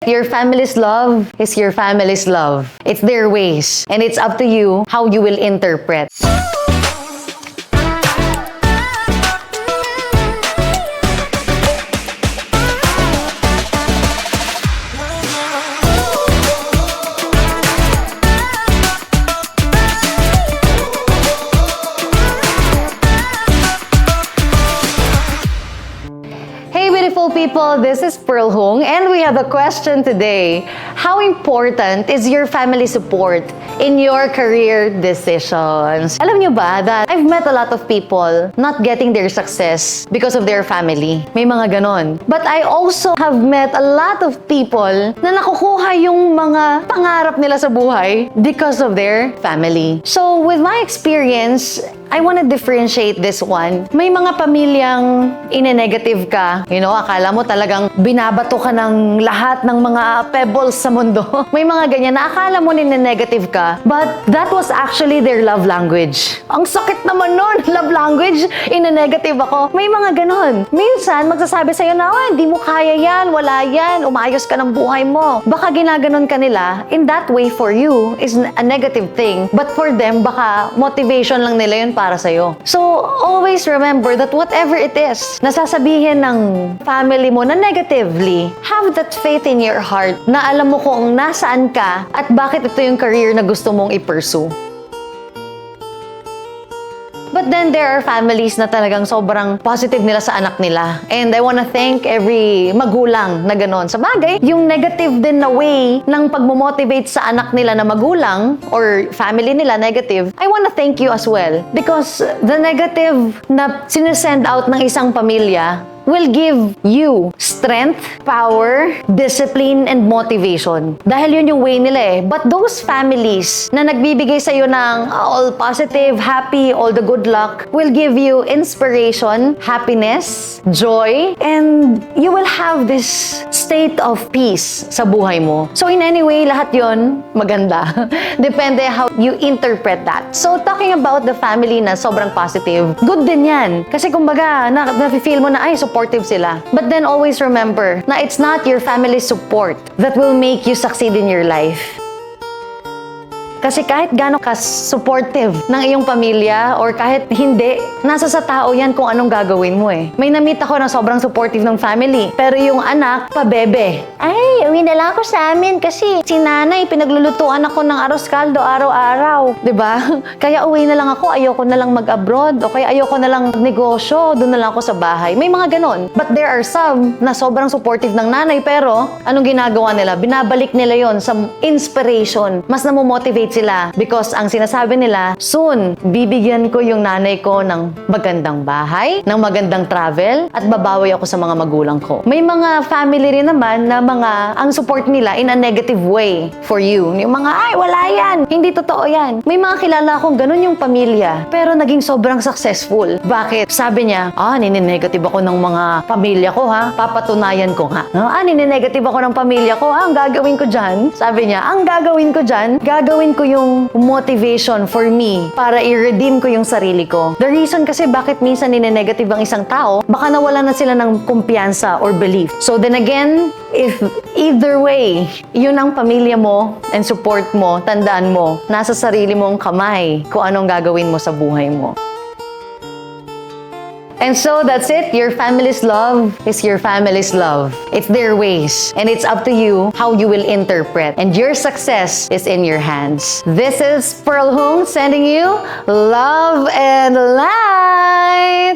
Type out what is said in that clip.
your family's love is your family's love. It's their ways, and it's up to you how you will interpret. Hey beautiful people, this is Pearl Hong and we have a question today. How important is your family support in your career decisions? Alam nyo ba that I've met a lot of people not getting their success because of their family. May mga ganon. But I also have met a lot of people na nakukuha yung mga pangarap nila sa buhay because of their family. So with my experience, I want to differentiate this one. May mga pamilyang ine-negative ka. You know, akala mo talagang binabato ka ng lahat ng mga pebbles sa mundo. May mga ganyan na akala mo nine-negative ka. But that was actually their love language. Ang sakit naman nun, love language, ine-negative ako. May mga ganon. Minsan, magsasabi sa'yo na, hindi mo kaya yan, wala yan, umayos ka ng buhay mo. Baka ginaganon ka nila. In that way, for you, is a negative thing. But for them, baka motivation lang nila yun para sa'yo. So, always remember that whatever it is, nasasabihin ng family mo na negatively, have that faith in your heart na alam mo kung nasaan ka at bakit ito yung career na gusto mong i-pursue. But then there are families na talagang sobrang positive nila sa anak nila. And I wanna thank every magulang na ganon. Sa bagay, yung negative din na way ng pagmomotivate sa anak nila na magulang or family nila negative, I wanna thank you as well. Because the negative na sinesend out ng isang pamilya will give you strength, power, discipline, and motivation. Dahil yun yung way nila eh. But those families na nagbibigay sa'yo ng all positive, happy, all the good luck, will give you inspiration, happiness, joy, and you will have this state of peace sa buhay mo. So in any way, lahat yun maganda. Depende how you interpret that. So talking about the family na sobrang positive, good din yan. Kasi kumbaga, na-feel mo na, ay, supportive sila. But then always remember na it's not your family's support that will make you succeed in your life. Kasi kahit gaano ka supportive ng iyong pamilya or kahit hindi, nasa sa tao yan kung anong gagawin mo eh. May na-meet ako na sobrang supportive ng family, pero yung anak, pabebe. Ay, uwi na lang ako sa amin kasi si nanay, pinaglulutuan ako ng arroz caldo araw-araw. Diba? Kaya uwi na lang ako, ayoko na lang mag-abroad o kaya ayoko na lang negosyo, doon na lang ako sa bahay. May mga ganon. But there are some na sobrang supportive ng nanay, pero anong ginagawa nila? Binabalik nila yon sa inspiration. Mas namomotivate sila because ang sinasabi nila, soon, bibigyan ko yung nanay ko ng magandang bahay, ng magandang travel, at babawi ako sa mga magulang ko. May mga family rin naman na ang support nila in a negative way for you. Yung mga, ay, wala yan, hindi totoo yan. May mga kilala akong ganun yung pamilya, pero naging sobrang successful. Bakit? Sabi niya, nininegative ako ng mga pamilya ko ha, papatunayan ko nga. Nininegative ako ng pamilya ko ha, ang gagawin ko dyan, sabi niya, ang gagawin ko dyan, gagawin ko yung motivation for me para i-redeem ko yung sarili ko. The reason kasi bakit minsan nine-negative ang isang tao, baka nawala na sila ng kumpiyansa or belief. So then again, if either way, yun ang pamilya mo and support mo, tandaan mo, nasa sarili mong kamay kung anong gagawin mo sa buhay mo. And so that's it. Your family's love is your family's love. It's their ways. And it's up to you how you will interpret. And your success is in your hands. This is Pearl Hong sending you love and light.